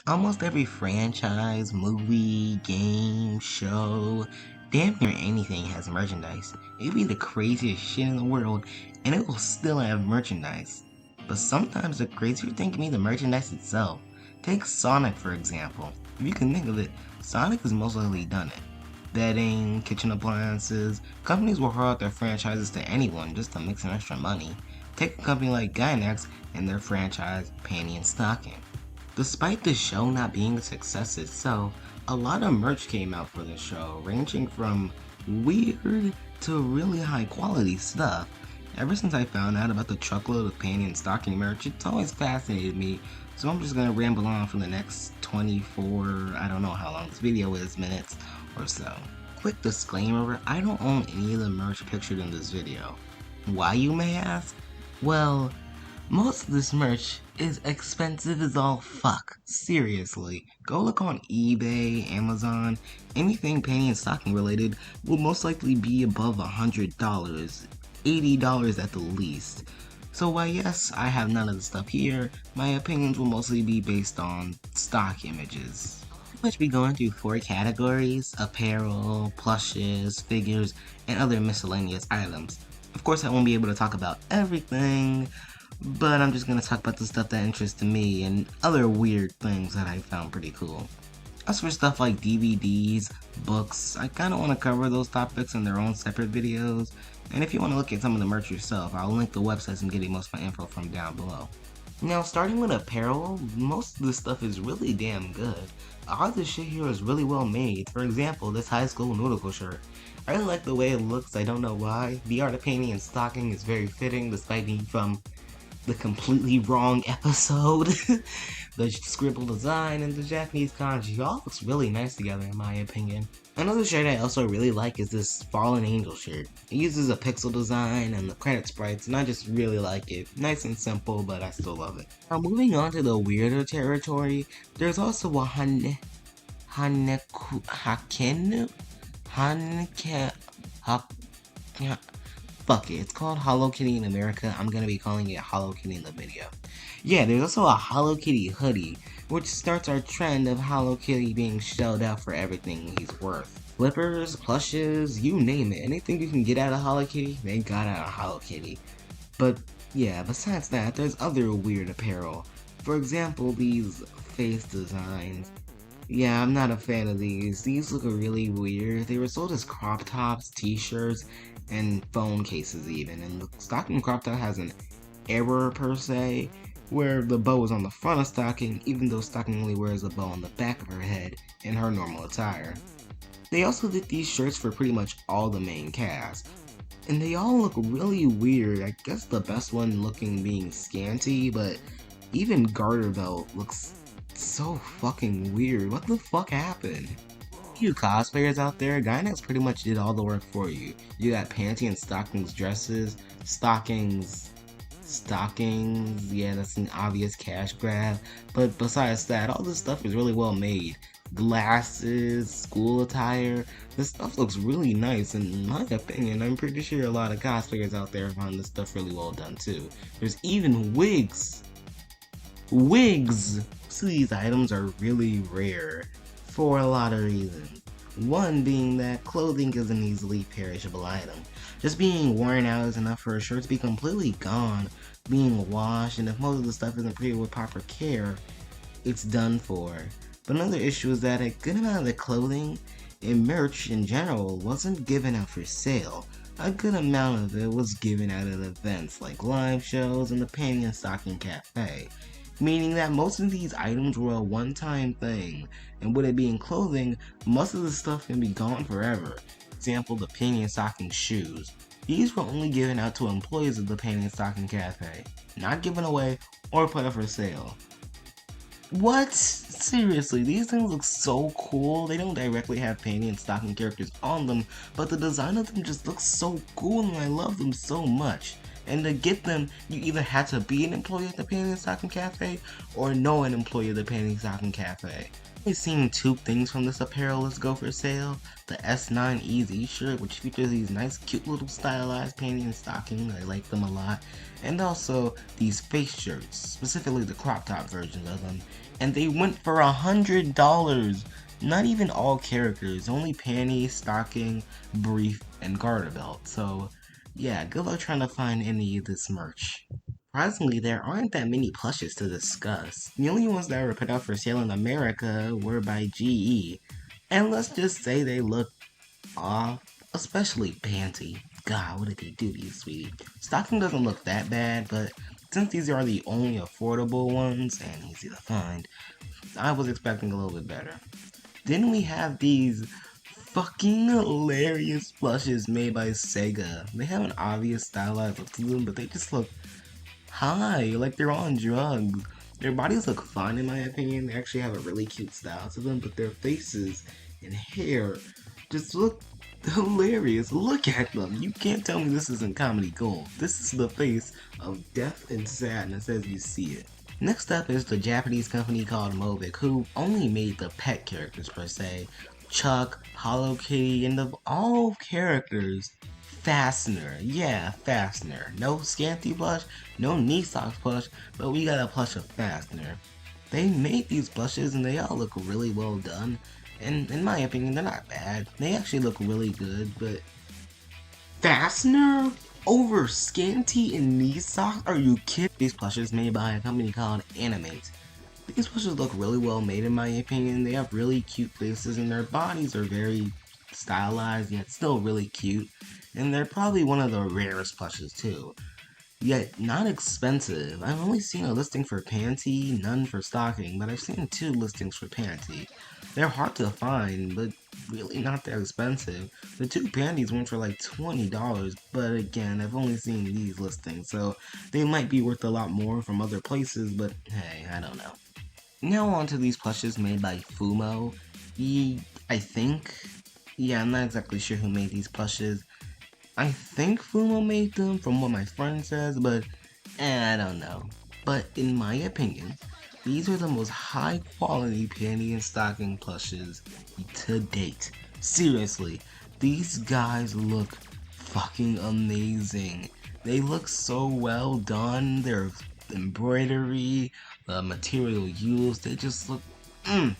Almost every franchise, movie, game, show, damn near anything has merchandise. It could be the craziest shit in the world, and it will still have merchandise. But sometimes the crazier thing can be the merchandise itself. Take Sonic for example. If you can think of it, Sonic has most likely done it. Bedding, kitchen appliances, companies will roll out their franchises to anyone just to make some extra money. Take a company like Gynex and their franchise, Panty and Stocking. Despite the show not being a success itself, a lot of merch came out for the show, ranging from weird to really high quality stuff. Ever since I found out about the truckload of panty and stocking merch, it's always fascinated me, so I'm just gonna ramble on for the next 24, I don't know how long this video is, minutes or so. Quick disclaimer, I don't own any of the merch pictured in this video. Why, you may ask? Well, most of this merch is expensive as all fuck. Seriously. Go look on eBay, Amazon, anything panty and stocking related will most likely be above $100, $80 at the least. So while yes, I have none of the stuff here, my opinions will mostly be based on stock images. Pretty much be going through 4 categories: apparel, plushes, figures, and other miscellaneous items. Of course I won't be able to talk about everything, but I'm just gonna talk about the stuff that interests me and other weird things that I found pretty cool. As for stuff like DVDs, books, I kinda wanna cover those topics in their own separate videos, and if you wanna look at some of the merch yourself, I'll link the websites I'm getting most of my info from down below. Now, starting with apparel, most of this stuff is really damn good. All this shit here is really well made. For example, this high school nautical shirt. I really like the way it looks, I don't know why. The art of painting and stocking is very fitting despite being from the completely wrong episode. The scribble design and the Japanese kanji all looks really nice together in my opinion. Another shirt I also really like is this Fallen Angel shirt. It uses a pixel design and the credit sprites and I just really like it. Nice and simple, but I still love it. Now moving on to the weirder territory, there's also a Hanekenu? Fuck it, it's called Hello Kitty in America. I'm gonna be calling it Hello Kitty in the video. Yeah, there's also a Hello Kitty hoodie, which starts our trend of Hello Kitty being shelled out for everything he's worth. Flippers, plushes, you name it. Anything you can get out of Hello Kitty, they got out of Hello Kitty. But yeah, besides that, there's other weird apparel. For example, these face designs. Yeah, I'm not a fan of these. These look really weird. They were sold as crop tops, t-shirts, and phone cases even. And the stocking crop top has an error per se, where the bow is on the front of stocking, even though stocking only wears a bow on the back of her head in her normal attire. They also did these shirts for pretty much all the main cast. And they all look really weird. I guess the best one looking being Scanty, but even Gaterbelt looks so fucking weird. What the fuck happened? You cosplayers out there, Gynex pretty much did all the work for you. You got panty and stockings dresses, stockings, yeah, that's an obvious cash grab. But besides that, all this stuff is really well made. Glasses, school attire, this stuff looks really nice, and in my opinion, I'm pretty sure a lot of cosplayers out there found this stuff really well done too. There's even wigs! Wigs! So these items are really rare for a lot of reasons. One being that clothing is an easily perishable item. Just being worn out is enough for a shirt to be completely gone, being washed, and if most of the stuff isn't treated with proper care, it's done for. But another issue is that a good amount of the clothing and merch in general wasn't given out for sale. A good amount of it was given out at events like live shows and the Panty and Stocking Cafe, meaning that most of these items were a one-time thing, and with it being clothing, most of the stuff can be gone forever. For example, the Panty and Stocking shoes. These were only given out to employees of the Panty and Stocking Cafe, not given away or put up for sale. What? Seriously, these things look so cool. They don't directly have panty and stocking characters on them, but the design of them just looks so cool and I love them so much. And to get them, you either had to be an employee at the Panty and Stocking Cafe or know an employee of the Panty and Stocking Cafe. I've seen 2 things from this apparel let's go for sale. The S9 Easy shirt, which features these nice cute little stylized panty and stocking, I like them a lot. And also these face shirts, specifically the crop top versions of them. and they went for $100. Not even all characters, only Panty, Stocking, Brief, and Garterbelt. So, yeah, good luck trying to find any of this merch. Surprisingly, there aren't that many plushes to discuss. The only ones that were put out for sale in America were by GE, and let's just say they look off, especially Panty. God, what did they do to you, sweetie? Stocking doesn't look that bad, but since these are the only affordable ones and easy to find, I was expecting a little bit better. Then we have these fucking hilarious plushes made by Sega. They have an obvious stylized look to them, but they just look high, like they're on drugs. Their bodies look fine in my opinion. They actually have a really cute style to them, but their faces and hair just look hilarious. Look at them. You can't tell me this isn't comedy gold. This is the face of death and sadness as you see it. Next up is the Japanese company called Mobic, who only made the pet characters per se. Chuck, Hello Kitty, and of all characters, Fastener. Yeah, Fastener. No Scanty plush, no knee socks plush, but we got a plush of Fastener. They made these plushes and they all look really well done. And in my opinion, they're not bad. They actually look really good, but Fastener over Scanty and knee socks? Are you kidding? These plushes made by a company called Animate. These plushes look really well made in my opinion. They have really cute faces and their bodies are very stylized yet still really cute. And they're probably one of the rarest plushes too. Yet not expensive. I've only seen a listing for Panty, none for Stocking, but I've seen 2 listings for Panty. They're hard to find, but really not that expensive. The 2 panties went for like $20, but again, I've only seen these listings, so they might be worth a lot more from other places, but hey, I don't know. Now on to these plushes made by Fumo. I think. Yeah, I'm not exactly sure who made these plushes. I think Fumo made them from what my friend says, but I don't know. But in my opinion, these are the most high quality panty and stocking plushes to date. Seriously, these guys look fucking amazing. They look so well done. Their embroidery, the material used, they just look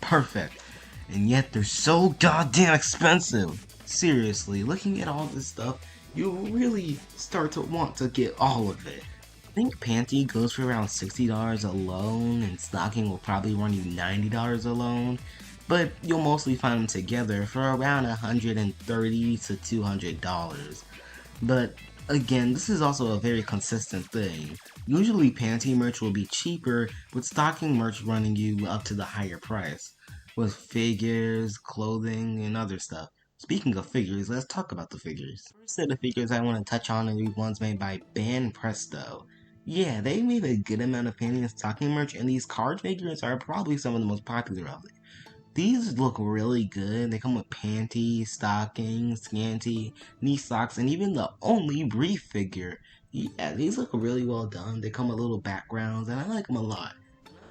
perfect. And yet they're so goddamn expensive. Seriously, looking at all this stuff, you really start to want to get all of it. I think Panty goes for around $60 alone, and Stocking will probably run you $90 alone, but you'll mostly find them together for around $130 to $200. But again, this is also a very consistent thing. Usually Panty merch will be cheaper, with Stocking merch running you up to the higher price, with figures, clothing, and other stuff. Speaking of figures, let's talk about the figures. First set of figures I want to touch on are the ones made by Ban Presto. Yeah, they made a good amount of Panty and Stocking merch, and these card figures are probably some of the most popular of it. These look really good. They come with Panty, Stocking, Scanty, knee socks, and even the only brief figure. Yeah, these look really well done. They come with little backgrounds, and I like them a lot.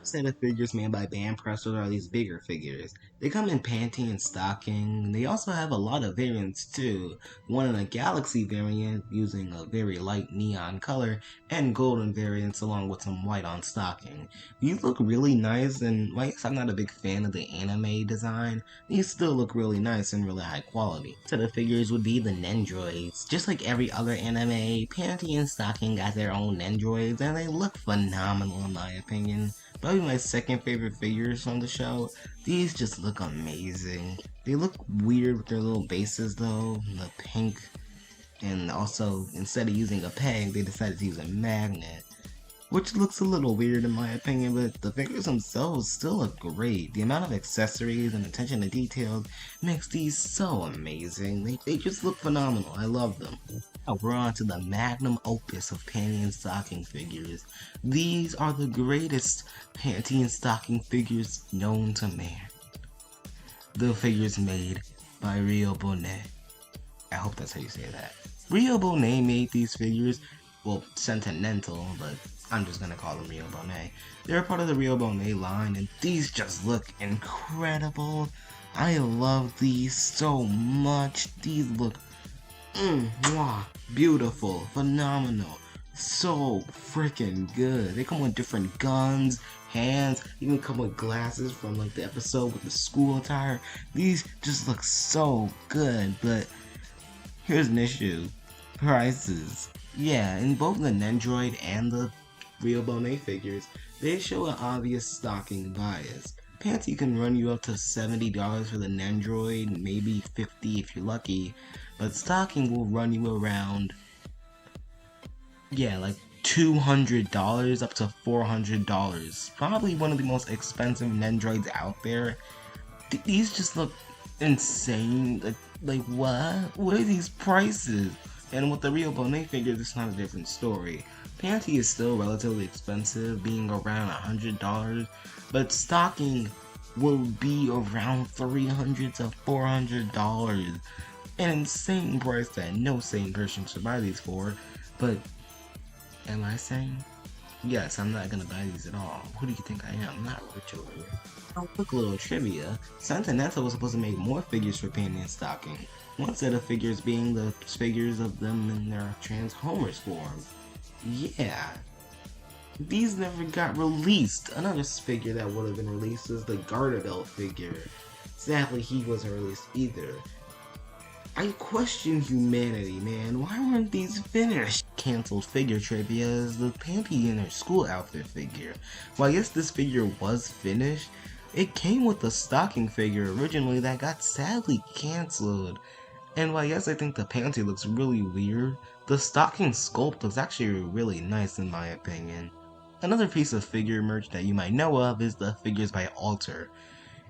Set of figures made by Band Prestos are these bigger figures. They come in Panty and Stocking, and they also have a lot of variants too. One in a Galaxy variant using a very light neon color, and golden variants along with some white on Stocking. These look really nice, and while I'm not a big fan of the anime design, these still look really nice and really high quality. Set of figures would be the Nendroids. Just like every other anime, Panty and Stocking got their own Nendroids, and they look phenomenal in my opinion. Probably my second favorite figures on the show. These just look amazing. They look weird with their little bases though, the pink, and also instead of using a peg, they decided to use a magnet, which looks a little weird in my opinion, but the figures themselves still look great. The amount of accessories and attention to detail makes these so amazing. They just look phenomenal. I love them. Now we're on to the magnum opus of panty and stocking figures. These are the greatest panty and stocking figures known to man. The figures made by Rio Bonet. I hope that's how you say that. Rio Bonet made these figures, well, Sentimental, but I'm just gonna call them Rio Bonet. They're part of the Rio Bonet line, and these just look incredible. I love these so much. These look beautiful, phenomenal, so freaking good. They come with different guns, pants, even come with glasses from like the episode with the school attire. These just look so good, but here's an issue. Prices. Yeah, in both the Nendroid and the Real Bonet figures, they show an obvious stocking bias. Panty can run you up to $70 for the Nendroid, maybe $50 if you're lucky, but stocking will run you around, yeah, like $200 up to $400. Probably one of the most expensive Nendroids out there. These just look insane. Like what? What are these prices? And with the Real Bonet figures, it's not a different story. Panty is still relatively expensive, being around $100, but stocking will be around $300 to $400. An insane price that no sane person should buy these for. But am I sane? Yes, I'm not gonna buy these at all. Who do you think I am? I'm not rich over here. Oh, quick little trivia. Sentimental was supposed to make more figures for Panty and Stocking. One set of figures being the figures of them in their Transformers form. Yeah. These never got released. Another figure that would have been released is the Gaterbelt figure. Sadly, he wasn't released either. I question humanity, man. Why weren't these finished? Cancelled figure trivia is the Panty in her school outfit figure. While yes, this figure was finished, it came with a stocking figure originally that got sadly cancelled. And while yes, I think the Panty looks really weird, the stocking sculpt looks actually really nice in my opinion. Another piece of figure merch that you might know of is the figures by Alter.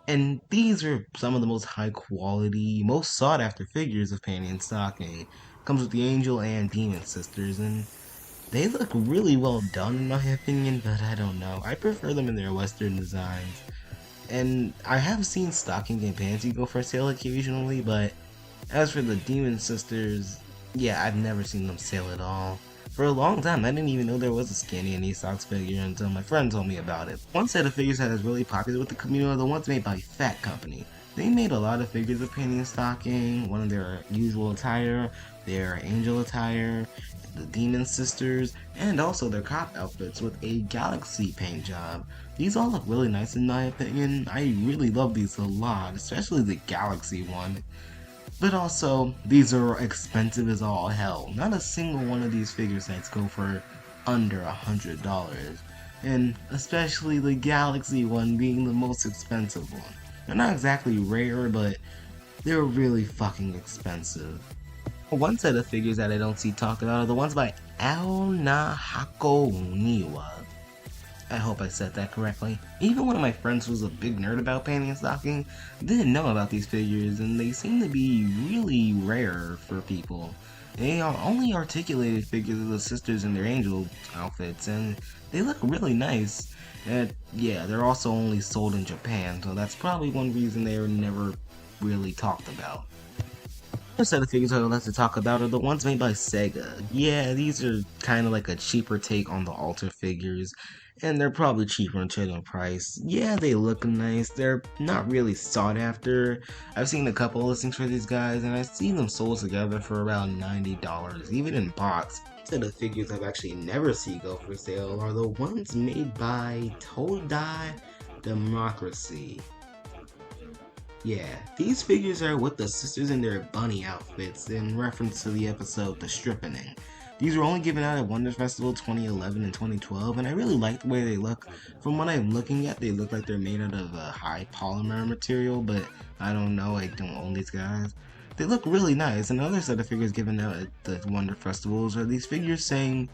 And these are some of the most high quality, most sought after figures of Panty and Stocking. Comes with the Angel and Demon Sisters, and they look really well done in my opinion, but I don't know. I prefer them in their Western designs. And I have seen Stocking and Panty go for sale occasionally, but as for the Demon Sisters, yeah, I've never seen them sale at all. For a long time, I didn't even know there was a Skinny and Esox figure until my friend told me about it. One set of figures that is really popular with the community are the ones made by Fat Company. They made a lot of figures of Panty and Stocking, one of their usual attire, their angel attire, the Demon Sisters, and also their cop outfits with a galaxy paint job. These all look really nice in my opinion. I really love these a lot, especially the galaxy one. But also, these are expensive as all hell. Not a single one of these figure sets go for under $100. And especially the Galaxy one being the most expensive one. They're not exactly rare, but they're really fucking expensive. One set of figures that I don't see talked about are the ones by Al-Nahako Niwa. I hope I said that correctly. Even one of my friends who was a big nerd about Panty and Stocking didn't know about these figures, and they seem to be really rare for people. They are only articulated figures of the sisters in their angel outfits, and they look really nice. And yeah, they're also only sold in Japan, so that's probably one reason they were never really talked about. Another set of figures I would like to talk about are the ones made by Sega. Yeah, these are kind of like a cheaper take on the Alter figures, and they're probably cheaper in trading price. Yeah, they look nice, they're not really sought after. I've seen a couple listings for these guys, and I've seen them sold together for around $90, even in box. Set of figures I've actually never seen go for sale are the ones made by Todai Democracy. Yeah, these figures are with the sisters in their bunny outfits in reference to the episode The Strippening. These were only given out at Wonder Festival 2011 and 2012, and I really like the way they look. From what I'm looking at, they look like they're made out of a high polymer material, but I don't know, I don't own these guys. They look really nice. Another set of figures given out at the Wonder Festivals are these figures saying,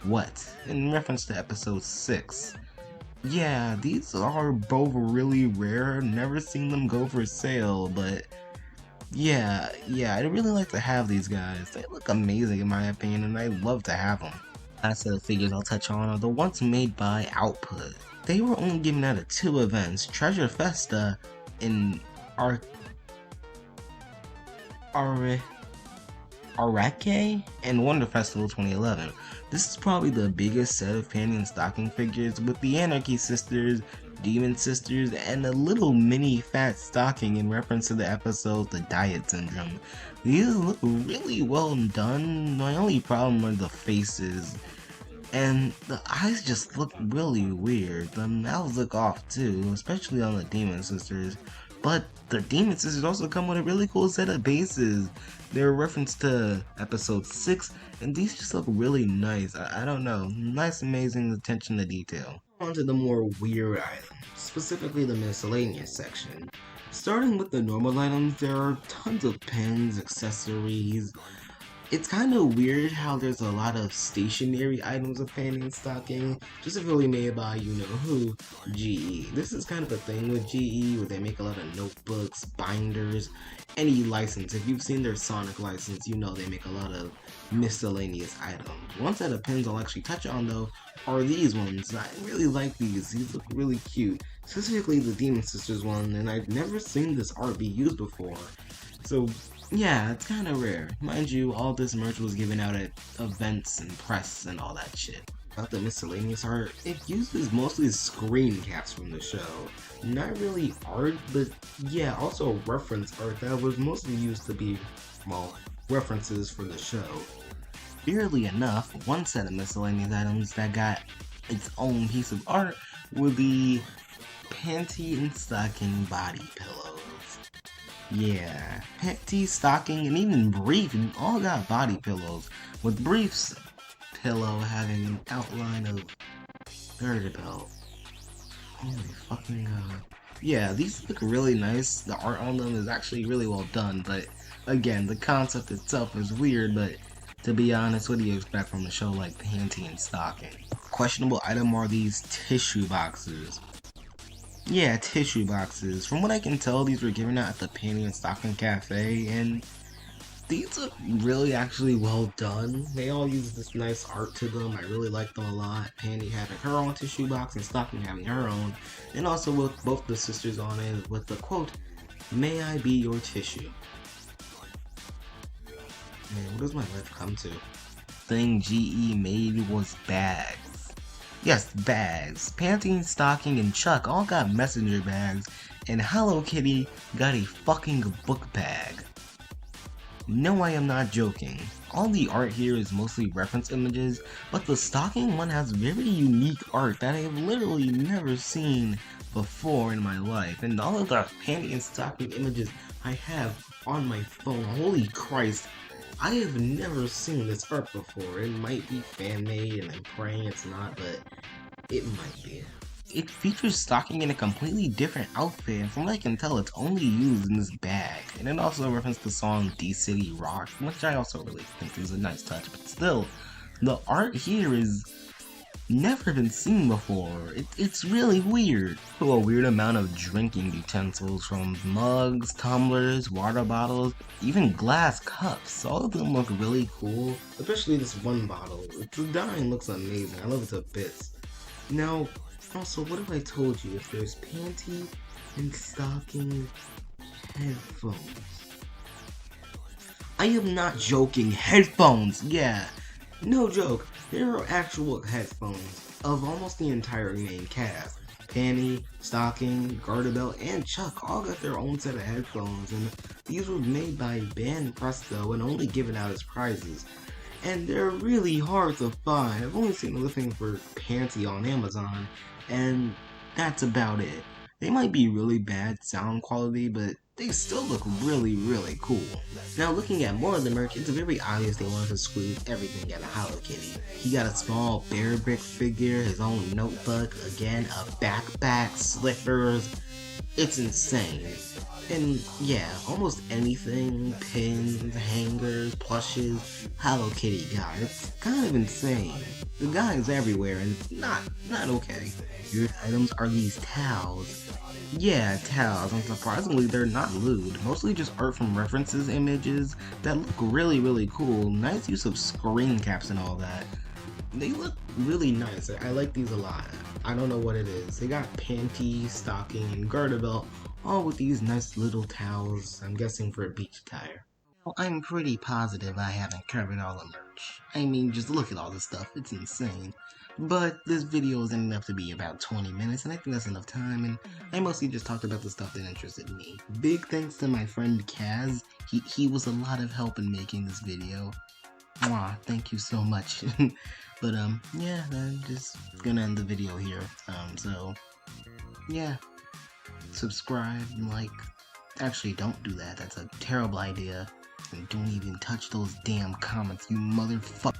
"What?" in reference to episode 6. Yeah, these are both really rare. Never seen them go for sale, but yeah, I'd really like to have these guys. They look amazing in my opinion, and I'd love to have them. Last set of figures I'll touch on are the ones made by Output. They were only given out at 2 events, Treasure Festa in Arake and Wonder Festival 2011. This is probably the biggest set of Panty and Stocking figures with the Anarchy Sisters, Demon Sisters, and a little mini fat stocking in reference to the episode The Diet Syndrome. These look really well done. My only problem are the faces. And the eyes just look really weird. The mouths look off too, especially on the Demon Sisters. But the Demon Sisters also come with a really cool set of bases. They're a reference to episode 6, and these just look really nice. I don't know. Nice, amazing attention to detail. On to the more weird items, specifically the miscellaneous section. Starting with the normal items, there are tons of pens, accessories. It's kind of weird how there's a lot of stationary items of panty and stocking, specifically made by you know who, GE. This is kind of a thing with GE where they make a lot of notebooks, binders, any license. If you've seen their Sonic license, you know they make a lot of miscellaneous items. One set of pins I'll actually touch on though are these ones. I really like these. These look really cute. Specifically the Demon Sisters one, and I've never seen this art be used before. So yeah, it's kind of rare. Mind you, all this merch was given out at events and press and all that shit. About the miscellaneous art, it uses mostly screen caps from the show. Not really art, but yeah, also reference art that was mostly used to be, well, references for the show. Weirdly enough, one set of miscellaneous items that got its own piece of art were the panty and stocking body pillows. Yeah, panty, stocking, and even brief all got body pillows, with brief's pillow having an outline of Gaterbelt. Oh my fucking god. Yeah, these look really nice. The art on them is actually really well done, but again, the concept itself is weird, but to be honest, what do you expect from a show like Panty and Stocking? Questionable item are these tissue boxes. Yeah, tissue boxes. From what I can tell, these were given out at the Panty and Stocking Cafe, and these look really actually well done. They all use this nice art to them. I really like them a lot. Panty having her own tissue box and Stocking having her own, and also with both the sisters on it with the quote, "May I be your tissue." Man, what does my life come to? Thing GE made was bags. Yes, bags. Panty, Stocking, and Chuck all got messenger bags, and Hello Kitty got a fucking book bag. No, I am not joking. All the art here is mostly reference images, but the Stocking one has very unique art that I have literally never seen before in my life, and all of the Panty and Stocking images I have on my phone, holy Christ, I have never seen this art before. It might be fan-made, and I'm praying it's not, but it might be. It features Stocking in a completely different outfit, and from what I can tell, it's only used in this bag. And it also referenced the song D-City Rock, which I also really think is a nice touch, but still, the art here is never been seen before. It's really weird. So a weird amount of drinking utensils from mugs, tumblers, water bottles, even glass cups. All of them look really cool, especially this one bottle. The design looks amazing. I love it to bits. Now, also, what if I told you if there's Panty and Stocking headphones? I am not joking. Headphones, yeah. No joke. There are actual headphones of almost the entire main cast. Panty, Stocking, Gaterbelt, and Chuck all got their own set of headphones, and these were made by Band Presto and only given out as prizes. And they're really hard to find. I've only seen a listing for Panty on Amazon, and that's about it. They might be really bad sound quality, but they still look really, really cool. Now looking at more of the merch, it's very obvious they wanted to squeeze everything out of Hello Kitty. He got a small bear brick figure, his own notebook, again a backpack, slippers. It's insane. And yeah, almost anything, pins, hangers, plushes, Hello Kitty got. It's kind of insane. The guy is everywhere and not okay. Weird items are these towels. Yeah, towels, and surprisingly they're not lewd. Mostly just art from references images that look really, really cool. Nice use of screen caps and all that. They look really nice. I like these a lot. I don't know what it is. They got Panty, Stocking, and Gaterbelt, all with these nice little towels, I'm guessing for a beach attire. Well, I'm pretty positive I haven't covered all the merch. I mean, just look at all this stuff, it's insane. But this video is enough to be about 20 minutes, and I think that's enough time, and I mostly just talked about the stuff that interested me. Big thanks to my friend Kaz, he was a lot of help in making this video. Mwah, thank you so much. But yeah, I'm just gonna end the video here. So yeah, subscribe, like. Actually, don't do that. That's a terrible idea. And don't even touch those damn comments, you motherfucker.